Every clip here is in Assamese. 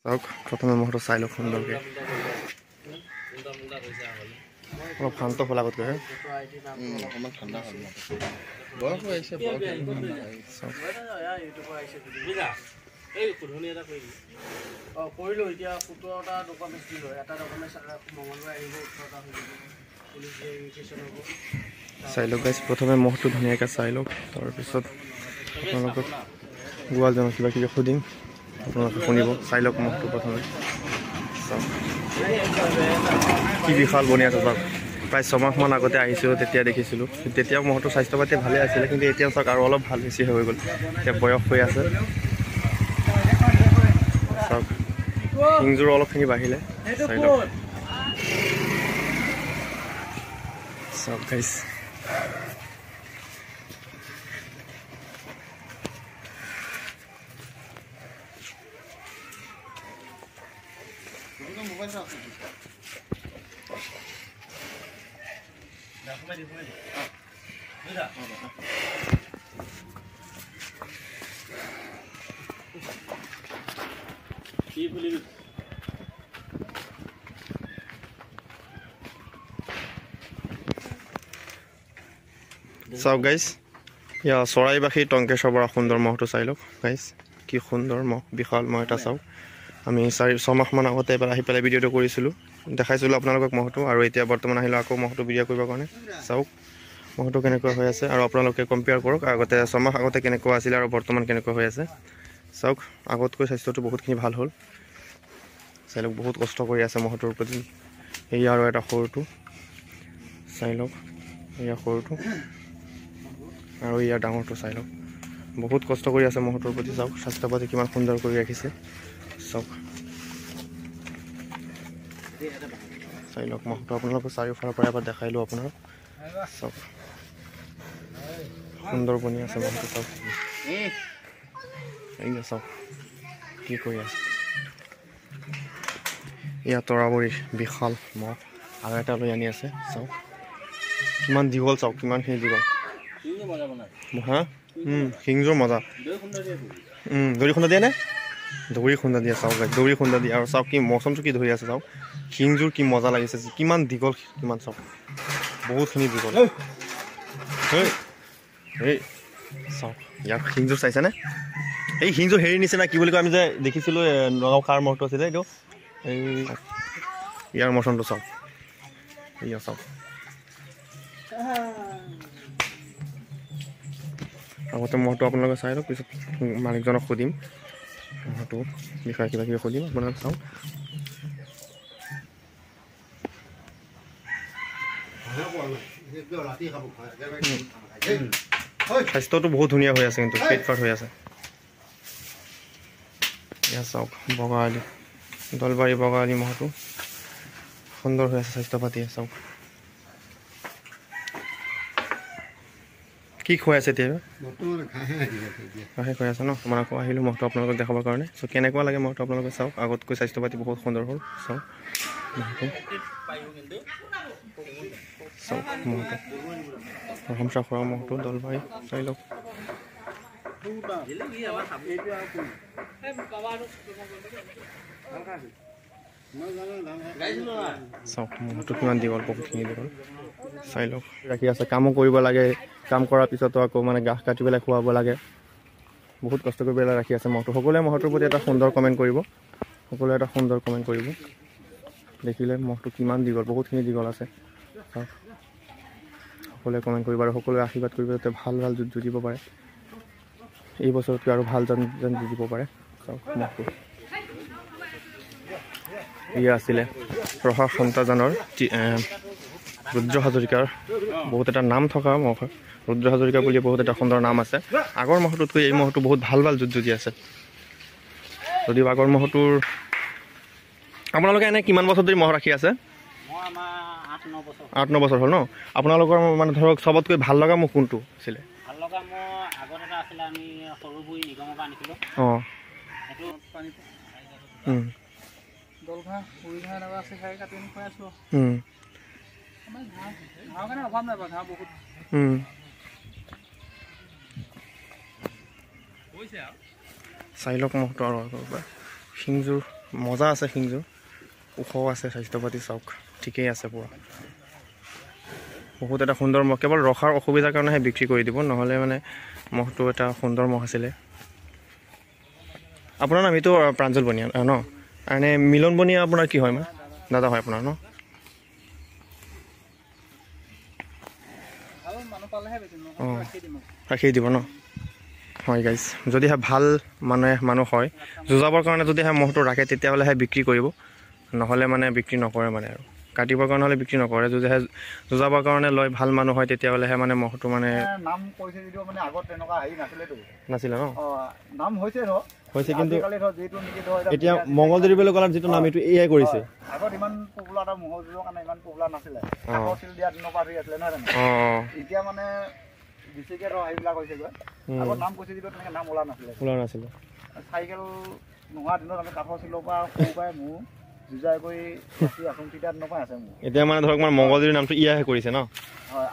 চাওক প্ৰথমে মহটো চাই লওক সুন্দৰকৈ অলপ শান্ত হ'ল আগতকৈ অকণমান ঠাণ্ডা হ'ল বৰফ হৈ আহিছে কৰিলোঁ এতিয়া 17টা ডকুমেণ্টছ দিলোঁ এটা ডকুমেণ্টছ মঙলবাৰে আহিব 18টা হৈ যাব পুলিচ ভেৰিফিকেশ্যন হ'ব চাই লওক গাইজ প্ৰথমে মহটো ধুনীয়াকৈ চাই লওক তাৰপিছত আপোনালোকক গোৱালজনক কিবা কিবি সুধিম আপোনালোকে শুনিব চাই লওক মহটো প্ৰথমে চাওক কি বিশাল বনি আছে চাওক প্ৰায় 6 মাহমান আগতে আহিছিলোঁ তেতিয়া দেখিছিলোঁ তেতিয়া মহটো স্বাস্থ্য পাতি ভালে আছিলে কিন্তু এতিয়া চাওক আৰু অলপ ভাল বেছি হৈ গ'ল এতিয়া বয়স হৈ আছে চাওক শিংযোৰ অলপখিনি বাঢ়িলে চাই লওক চাওক গাইজ চাওক গাইজ ইয়া চৰাইবাসী টংকেশ্বৰ বৰা সুন্দৰ মহটো চাই লওক গাইজ কি সুন্দৰ মহ বিশাল মহ এটা চাওক আমি 4-6 মাহমান আগতে এবাৰ আহি পেলাই ভিডিঅ'টো কৰিছিলোঁ দেখাইছিলোঁ আপোনালোকক মহটো আৰু এতিয়া বৰ্তমান আহিলোঁ আকৌ মহটো ভিডিঅ' কৰিবৰ কাৰণে চাওক মহটো কেনেকুৱা হৈ আছে আৰু আপোনালোকে কম্পেয়াৰ কৰক আগতে 6 মাহ আগতে কেনেকুৱা আছিলে আৰু বৰ্তমান কেনেকুৱা হৈ আছে চাওক আগতকৈ স্বাস্থ্যটো বহুতখিনি ভাল হ'ল চাই লওক বহুত কষ্ট কৰি আছে মহটোৰ প্ৰতি এয়া আৰু এটা সৰুটো চাই লওক এয়া সৰুটো আৰু ইয়াৰ ডাঙৰটো চাই লওক বহুত কষ্ট কৰি আছে মহটোৰ প্ৰতি চাওক স্বাস্থ্য পাতি কিমান সুন্দৰ কৰি ৰাখিছে চাওক চাই লওক মহটো আপোনালোকক চাৰিওফালৰ পৰা এবাৰ দেখাই লওঁ আপোনাক চাওক সুন্দৰ বনি আছে মহটো চাওক এয়া চাওক কি কৰি আছে এয়া তৰাবৰীৰ বিশাল মহ আৰু এটা লৈ আনি আছে চাওক কিমান দীঘল চাওক কিমানখিনি দীঘল হা শিংযোৰ মজা দৌৰি খুন্দা দিয়ে নে দৌৰি খুন্দা দিয়ে চাওক দৌৰি খুন্দা দিয়ে আৰু চাওক কি মৌচমটো কি ধৰি আছে চাওক শিংযোৰ কি মজা লাগিছে কিমান দীঘল কিমান চাওক বহুতখিনি দীঘল এই চাওক ইয়াৰ শিংযোৰ চাইছেনে এই শিংযোৰ হেৰি নিচিনা কি বুলি কয় আমি যে দেখিছিলোঁ নগাঁও কাৰ মহটো আছিলে এইটো এই ইয়াৰ মৌচমটো চাওক এয়া চাওক আগতে মহটো আপোনালোকে চাই লওক পিছত মালিকজনক সুধিম মহটো বিষয়ে কিবা কিবি সুধিম আপোনালোকে চাওক স্বাস্থ্যটো বহুত ধুনীয়া হৈ আছে কিন্তু ফিটফাট হৈ আছে এয়া চাওক বগাআলি দলবাৰী বগাআলি মহটো সুন্দৰ হৈ আছে স্বাস্থ্য পাতি চাওক কি খুৱাই আছে এতিয়া ঘাঁহে খুৱাই আছে ন মই আকৌ আহিলোঁ মহটো আপোনালোকক দেখাবৰ কাৰণে চ' কেনেকুৱা লাগে মহটো আপোনালোকে চাওক আগতকৈ স্বাস্থ্য পাতি বহুত সুন্দৰ হ'ল চাওক মহটো চাওক মহটো প্ৰশংসা কৰা মহটো দলবাৰী চাই লওক চাওক মহটো কিমান দীঘল বহুতখিনি দীঘল চাই লওক ৰাখি আছে কামো কৰিব লাগে কাম কৰাৰ পিছতো আকৌ মানে ঘাঁহ কাটি পেলাই খুৱাব লাগে বহুত কষ্ট কৰি পেলাই ৰাখি আছে মহটো সকলোৱে মহটোৰ প্ৰতি এটা সুন্দৰ কমেণ্ট কৰিব সকলোৱে এটা সুন্দৰ কমেণ্ট কৰিব দেখিলে মহটো কিমান দীঘল বহুতখিনি দীঘল আছে চাওক সকলোৱে কমেণ্ট কৰিব আৰু সকলোৱে আশীৰ্বাদ কৰিব যাতে ভাল ভাল যুঁজ যুঁজিব পাৰে এই বছৰতকৈ আৰু ভাল যেন যুঁজিব পাৰে চাওক মহটো ইয়ে আছিলে প্ৰসাদ সন্তাজনৰ ৰুদ্ৰ হাজৰিকাৰ বহুত এটা নাম থকা মহ ৰুদ্ৰ হাজৰিকা বুলি বহুত এটা সুন্দৰ নাম আছে আগৰ মহটোতকৈ এই মহটো বহুত ভাল ভাল যুঁজ যুঁজি আছে যদিও আগৰ মহটোৰ আপোনালোকে এনে কিমান বছৰ ধৰি মহ ৰাখি আছে 8-9 বছৰ হ'ল ন আপোনালোকৰ মানে ধৰক চবতকৈ ভাল লগা মহ কোনটো আছিলে ভাল লগা মহ আগত এটা আছিলে আমি সৰুবুই নিগমৰ পৰা আনিছিলোঁ সেইটো পানী দলঘাঁহ পুৰিঘাঁহ এনেকুৱা আছে খাই কাটি আনি খুৱাই আছোঁ আমাৰ ঘাঁহৰ কাৰণে অভাৱ নাই বাৰু ঘাঁহ বহুত চাই লওক মহটো আৰু শিংযোৰ মজা আছে শিংযোৰ ওখও আছে স্বাস্থ্য পাতি চাওক ঠিকেই আছে পুৰা বহুত এটা সুন্দৰ মহ কেৱল ৰখাৰ অসুবিধাৰ কাৰণেহে বিক্ৰী কৰি দিব নহ'লে মানে মহটো এটা সুন্দৰ মহ আছিলে আপোনাৰ নাম এইটো প্ৰাঞ্জল বনিয়া ন এনে মিলন বনিয়া আপোনাৰ কি হয় মানে দাদা হয় আপোনাৰ ন ভাল মানুহ পালেহে বেছি অঁ ৰাখি দিম ৰাখি দিব ন হয় গাইজ যদিহে ভাল মানুহ হয় যুঁজাবৰ কাৰণে যদিহে মহটো ৰাখে তেতিয়াহ'লেহে বিক্ৰী কৰিব নহ'লে মানে বিক্ৰী নকৰে মানে আৰু কাটিবৰ কাৰণে হ'লে বিক্ৰী নকৰে যদিহে যুঁজাবৰ কাৰণে লয় ভাল মানুহ হয় তেতিয়াহ'লেহে মানে মহটো মানে নাম কৈছে যদিও মানে আগত তেনেকুৱা হেৰি নাছিলেতো নাছিলে ন নাম হৈছে ধৰ হৈছে কিন্তু আজিকালি ধৰ যিটো নেকি ধৰ এতিয়া মংগলদৈ বুলি ক'লাত যিটো নাম এইটো এয়াই কৰিছে আগত ইমান পপুলাৰ এটা ম'হৰ যুঁজৰ কাৰণে ইমান পপুলাৰ নাছিলে কাঠৰ চিল দিয়া দিনৰ পৰা ধৰি আছিলে নহয় জানো অঁ এতিয়া মানে বেছিকৈ ধৰ হেৰিবিলাক হৈছেগৈ আগত নাম কৈছে যদিও তেনেকৈ নাম ওলোৱা নাছিলে ওলোৱা নাছিলে চাইকেল নোহোৱা দিনত আমি কাঠৰ চিলৰ পৰা সৰু পৰাই মোৰ যুঁজাই কৰি ৰাখি আছোঁ তেতিয়া দিনৰ পৰাই আছে মোৰ এতিয়া মানে ধৰক মানে মংগলদৈৰ নামটো ইয়াহে কৰিছে ন হয়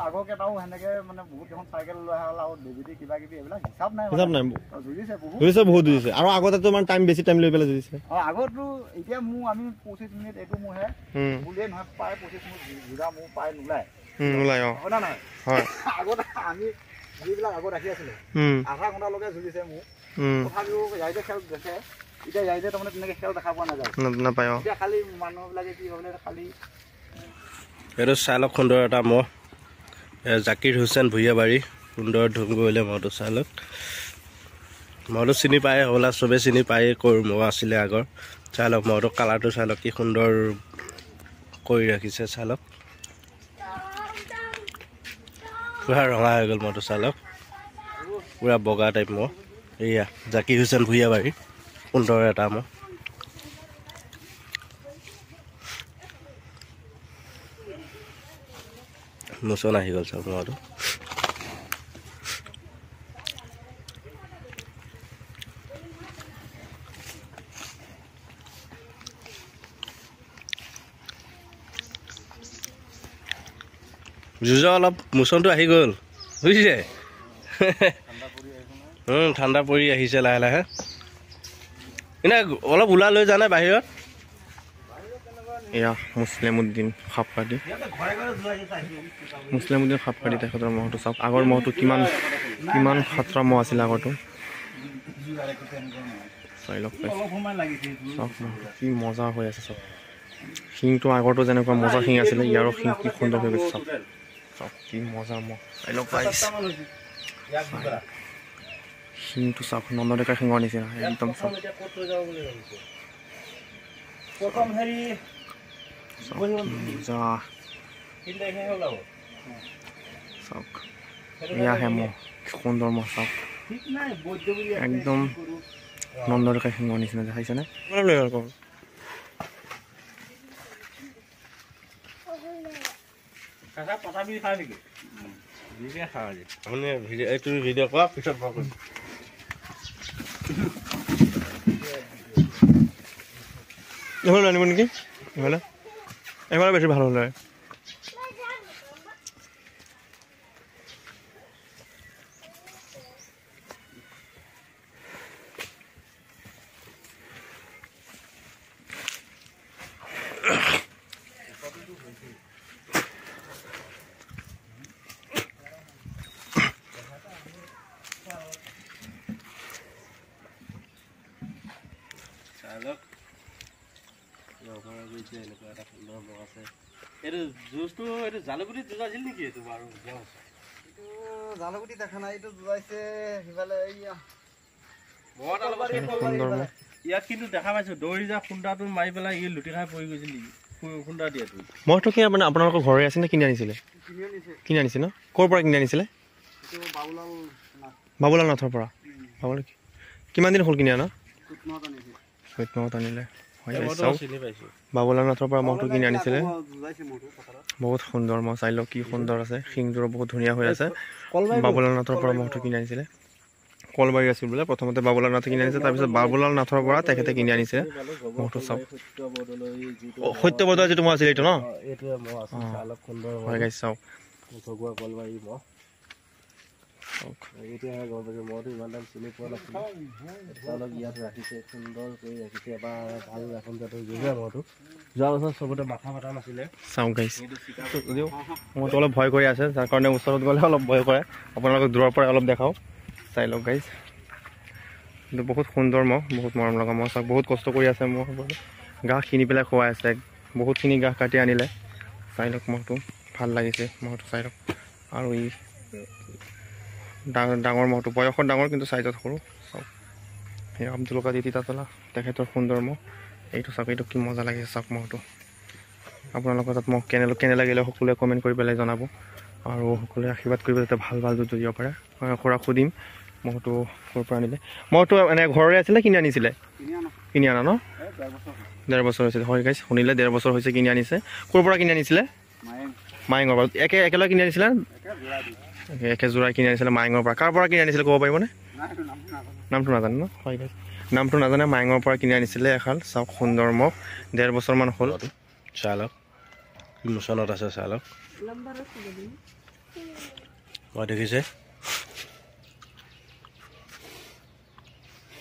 আগৰ কেইটাও সেনেকৈ মানে বহুত এখন চাইকেল লৈ অহা হ'ল আৰু ডেভিটি কিবা কিবি এইবিলাক হিচাপ নাই হিচাপ নাই যুঁজিছে বহুত যুঁজিছে আৰু আগতেতো মানে টাইম বেছি টাইম লৈ পেলাই যুঁজিছে আগতো এতিয়া মোৰ আমি 25 মিনিট এইটো মোৰহে বুলিয়ে নহয় প্ৰায় 25 মিনিট যুঁজা মোৰ প্ৰায় নোলায় নোলায় অঁ হয় না নহয় হয় আগত আমি যিবিলাক আগত ৰাখি আছিলোঁ আধা ঘণ্টালৈকে যুঁজিছে মোৰ তথাপিও ইয়াতে খেল দেখে এতিয়া ইয়াতে তাৰমানে তেনেকৈ খেল দেখা পোৱা নাযায় নাপায় অঁ এতিয়া খালি মানুহবিলাকে কি ভাবিলে খালি এইটো চাই লওক সুন্দৰ এটা মহ জাকিৰ হুছেইন ভূঞাবাৰী সুন্দৰ ধুম কৰিলে মহটো চাই লওক মহটো চিনি পায় হ'বলা চবেই চিনি পায় ক'ৰ মহ আছিলে আগৰ চাই লওক মহটো কালাৰটো চাই লওক কি সুন্দৰ কৰি ৰাখিছে চাই লওক পূৰা ৰঙা হৈ গ'ল মহটো চাই লওক পূৰা বগা টাইপ মহ এয়া জাকিৰ হুছেইন ভূঞাবাৰী সুন্দৰ এটা মহ মোচন আহি গ'ল চাওক মহটো যুঁজৰ অলপ মোচনটো আহি গ'ল বুজিছে ঠাণ্ডা পৰি আহিছে লাহে লাহে এনে অলপ ওলাই লৈ যোৱা নাই বাহিৰত এয়া মুছলিমউদ্দিন সাপকাঠি তেখেতৰ মহটো চাওক আগৰ মহটো কিমান খাতৰা মহ আছিলে আগৰটো চাই লওক চাওক কি মজা হৈ আছে চাওক শিংটো আগৰটো যেনেকুৱা মজা শিং আছিলে ইয়াৰো শিং কি সুন্দৰ হৈ গৈছে চাওক চাওক কি মজা মহ চাই লওক শিংটো চাওক নন্দডেকাৰ শিঙৰ নিচিনা একদম চাওক চাওক এয়াহে মহ সুন্দৰ মহ চাওক একদম নন্দডেকাৰ শিঙৰ নিচিনা দেখাইছেনে তুমি ভিডিঅ' কৰা পিছত মই কৰিম এইফালে আনিব নেকি এইফালে বেছি ভাল হ'লে এইটো জুচটো এইটো জালুগুটি জুচ আছিল নেকি এইটো বাৰু জালুগুটি দেখা নাই এইটো যোৱাইছে সিফালে ইয়াত কিন্তু দেখা পাইছো দৌৰি যা খুন্দাটো মাৰি পেলাই ই লুটি খাই পৰি গৈছিল নেকি খুন্দা দিয়াটো মহটো কি মানে আপোনালোকৰ ঘৰে আছে নে কিনি আনিছিলে কিনি আনিছে ন ক'ৰ পৰা কিনি আনিছিলে বাবুলাল নাথৰ পৰা বাবুলাল কিমান দিন হ'ল কিনি আনা সৈতমাহত আনিলে বাবুলাল নাথৰ পৰা মহটো কিনি আনিছিলে বহুত সুন্দৰ মহ চাই লওক কি সুন্দৰ আছে শিংযোৰ বহুত ধুনীয়া হৈ আছে বাবুলাল নাথৰ পৰা মহটো কিনি আনিছিলে কলবাৰী আছিল বোলে প্ৰথমতে বাবুলাল নাথে কিনি আনিছে তাৰপিছত বাবুলাল নাথৰ পৰা তেখেতে কিনি আনিছে মহটো চাওক সত্য বৰদলৈ যিটো মহ আছিলে এইটো ন হয় গাইছ চাওক এতিয়াহে গম পাইছোঁ, মইতো ইমান টাইম চিনি পোৱা নাছিলোঁ। চাউলক ইয়াত ৰাখিছে, সুন্দৰ কৰি ৰাখিছে। এবাৰ ভাল ৰাখোঁ যাতে যোৱা মইতো যোৱা বছৰ চবতে মাথা ফাটা নাছিলে। চাওঁ গাইছ, যদিও মইতো অলপ ভয় কৰি আছে, যাৰ কাৰণে ওচৰত গ'লে অলপ ভয় কৰে। আপোনালোকক দূৰৰ পৰা অলপ দেখাওঁ, চাই লওক গাইছ। কিন্তু বহুত সুন্দৰ মহ, বহুত মৰম লগা মহ। চাওক বহুত কষ্ট কৰি আছে মহ, ঘাঁহ কিনি পেলাই খুৱাই আছে। বহুতখিনি ঘাঁহ কাটি আনিলে। চাই লওক মহটো, ভাল লাগিছে মহটো চাই লওক। আৰু ই ডাঙৰ মহটো, বয়সত ডাঙৰ কিন্তু চাইজত সৰু। চাওক সেই আব্দুল কাদিৰ তিতাতলা, তেখেতৰ সুন্দৰ মহ। এইটো চাওক, এইটো কি মজা লাগিছে চাওক মহটো। আপোনালোকৰ তাত মহ কেনে লাগিলে সকলোৱে কমেণ্ট কৰি পেলাই জনাব। আৰু সকলোৱে আশীৰ্বাদ কৰিব যাতে ভাল ভাল দুধ দিব পাৰে। খুৰাক সুধিম মহটো ক'ৰ পৰা আনিলে। মহটো এনে ঘৰৰে আছিলে, কিনি আনিছিলে? কিনি অনা ন? 1.5 বছৰ হৈছিলে। হয় গাইছ, শুনিলে 1.5 বছৰ হৈছে কিনি আনিছে। ক'ৰ পৰা কিনি আনিছিলে? মায়েঙৰ পৰা। একেলগে কিনি আনিছিলে? একে যোৰাই কিনি আনিছিলে মায়েঙৰ পৰা। কাৰ পৰা কিনি আনিছিলে ক'ব পাৰিবনে? নামটো নাজানে ন? হয় গাইছ, নামটো নাজানে। মায়েঙৰ পৰা কিনি আনিছিলে এশাল। চাওক সুন্দৰ মহ, 1.5 বছৰমান হ'ল। চাই লওক মোচনত আছে, চাই লওক। মই দেখিছে,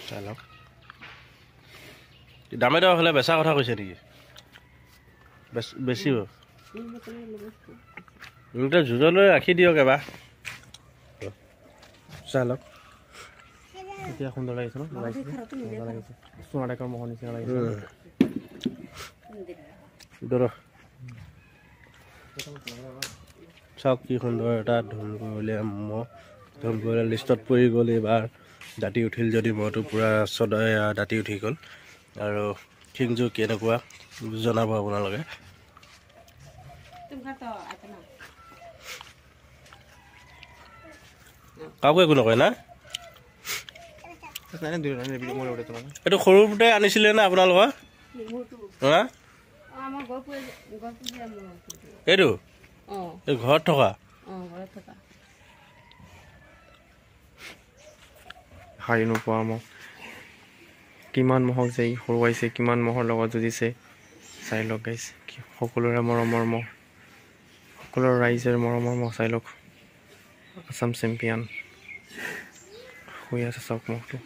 চাই লওক। দামে দাম হ'লে বেচা কথা কৈছে নেকি? বেছি এতিয়া যুঁজলৈ ৰাখি দিয়ক এবাৰ। চাই লওক, এতিয়া সুন্দৰ লাগিছে ন? মজা লাগিছে। চুঙা টাইপৰ মহৰ নিচিনা লাগিছে। চাওক কি সুন্দৰ এটা ধুমকুৰলীয়া মহ। ধুমকুৰলীয়া লিষ্টত পৰি গ'ল এইবাৰ। দাঁতি উঠিল যদি মহটো পূৰা দাঁতি উঠি গ'ল। আৰু শিংযোৰ কেনেকুৱা জনাব আপোনালোকে। কাকো একো নকয় না? এইটো সৰুতে আনিছিলে নে আপোনালোকৰ? হা? এইটো এই ঘৰত থকা হাৰি নোপোৱা মহ। কিমান মহক যে হৰুৱাইছে, কিমান মহৰ লগত যুঁজিছে। চাই লওক গাইছ, সকলোৰে মৰমৰ মহ, সকলোৰে ৰাইজৰ মৰমৰ মহ। চাই লওক, আছাম চেম্পিয়ন শুই আছে। চাওক মহটো,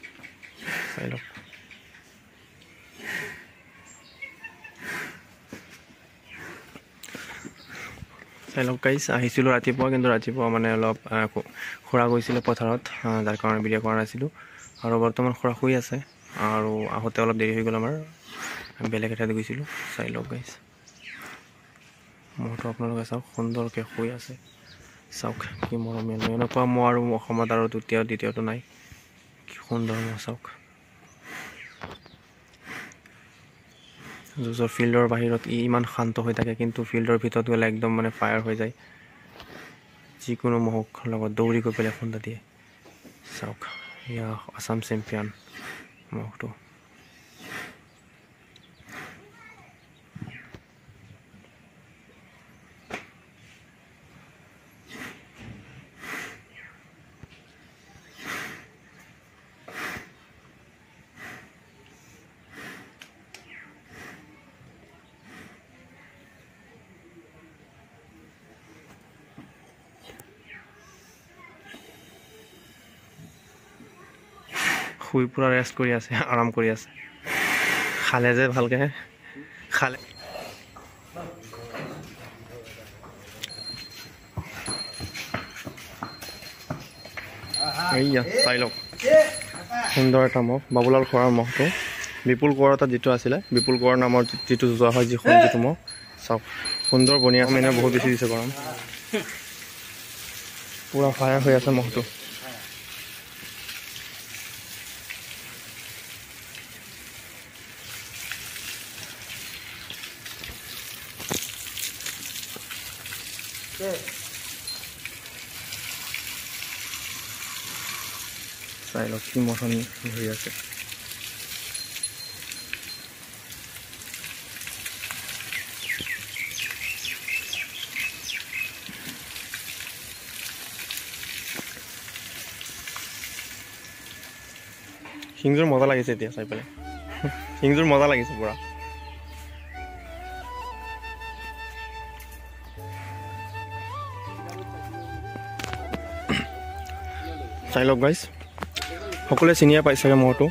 চাই লওক। চাই লওক গাইছ, আহিছিলোঁ ৰাতিপুৱা, কিন্তু ৰাতিপুৱা মানে অলপ খুৰা গৈছিলে পথাৰত, যাৰ কাৰণে ভিডিঅ' কৰা নাছিলোঁ। আৰু বৰ্তমান খুৰা শুই আছে। আৰু আহোঁতে অলপ দেৰি হৈ গ'ল আমাৰ, বেলেগ এঠাইত গৈছিলোঁ। চাই লওক গাইছ, মহটো আপোনালোকে চাওক, সুন্দৰকৈ শুই আছে। চাওক কি মৰমীয়াল, এনেকুৱা মহ আৰু অসমত আৰু দ্বিতীয়টো নাই। কি সুন্দৰ মহ চাওক। যুঁজৰ ফিল্ডৰ বাহিৰত ই ইমান শান্ত হৈ থাকে, কিন্তু ফিল্ডৰ ভিতৰত গ'লে একদম মানে ফায়াৰ হৈ যায়। যিকোনো মহক লগত দৌৰি গৈ পেলাই খুন্দা দিয়ে। চাওক, এয়া আছাম চেম্পিয়ন মহটো। শুই পুৰা ৰেষ্ট কৰি আছে, আৰাম কৰি আছে। খালে যে ভালকৈ খালে। এইয়া চাই লওক, সুন্দৰ এটা মহ, বাবুলাল খুৰাৰ মহটো। বিপুল কোঁৱৰৰ তাত যিটো আছিলে, বিপুল কোঁৱৰ নামৰ যিটো যোৱা হয়, যিটো মহ। চাওক সুন্দৰ বনিয়া মানে বহুত বেছি দিছে গৰম, পূৰা ফায়াৰ হৈ আছে মহটো। চাই লওক কি মথনি হৈ আছে। শিংযোৰ মজা লাগিছে এতিয়া চাই পেলাই, শিংযোৰ মজা লাগিছে পুৰা। চাই লওক গাইজ, সকলোৱে চিনিয়ে পাই চাগে মহটো।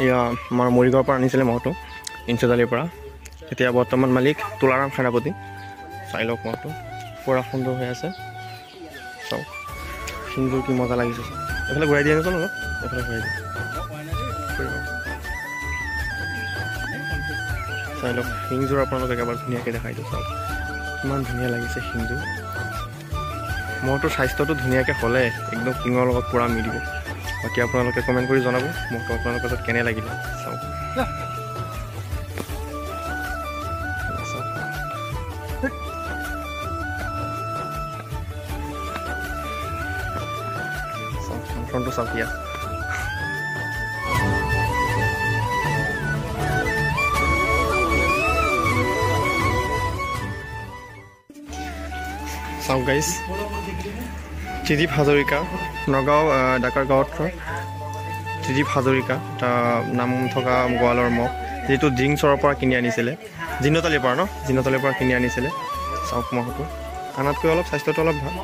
এয়া আমাৰ মৰিগাঁৱৰ পৰা আনিছিলে মহটো, ইঞ্চজালিৰ পৰা। এতিয়া বৰ্তমান মালিক তুলাৰাম সেনাপতি। চাই লওক মহটো পুৰা সুন্দৰ হৈ আছে। চাওক শিংযোৰ কি মজা লাগিছে। এইফালে ঘূৰাই দিয়ে নেকি অলপ, এইফালে ঘূৰাই দিয়ে। চাই লওক শিংযোৰ আপোনালোকে একেবাৰে ধুনীয়াকৈ দেখাই দিওঁ। চাওক ইমান ধুনীয়া লাগিছে শিংযোৰ। মহটোৰ স্বাস্থ্যটো ধুনীয়াকৈ হ'লে একদম শিঙৰ লগত পূৰা মিলিব। বাকী আপোনালোকে কমেণ্ট কৰি জনাব মহটো আপোনালোকৰ ওচৰত কেনে লাগিলে। চাওক ফ্ৰণ্টটো চাওক ইয়াত। চাওক গাইজ, ত্ৰিদীপ হাজৰিকা, নগাঁও ডাকাৰ গাঁৱত ত্ৰিদীপ হাজৰিকা এটা নাম থকা গোৱালৰ মহ, যিটো জিংচৰৰ পৰা কিনি আনিছিলে, জিনতালিৰ পৰা কিনি আনিছিলে। চাওক মহটো আনাতকৈ অলপ স্বাস্থ্যটো অলপ ভাল।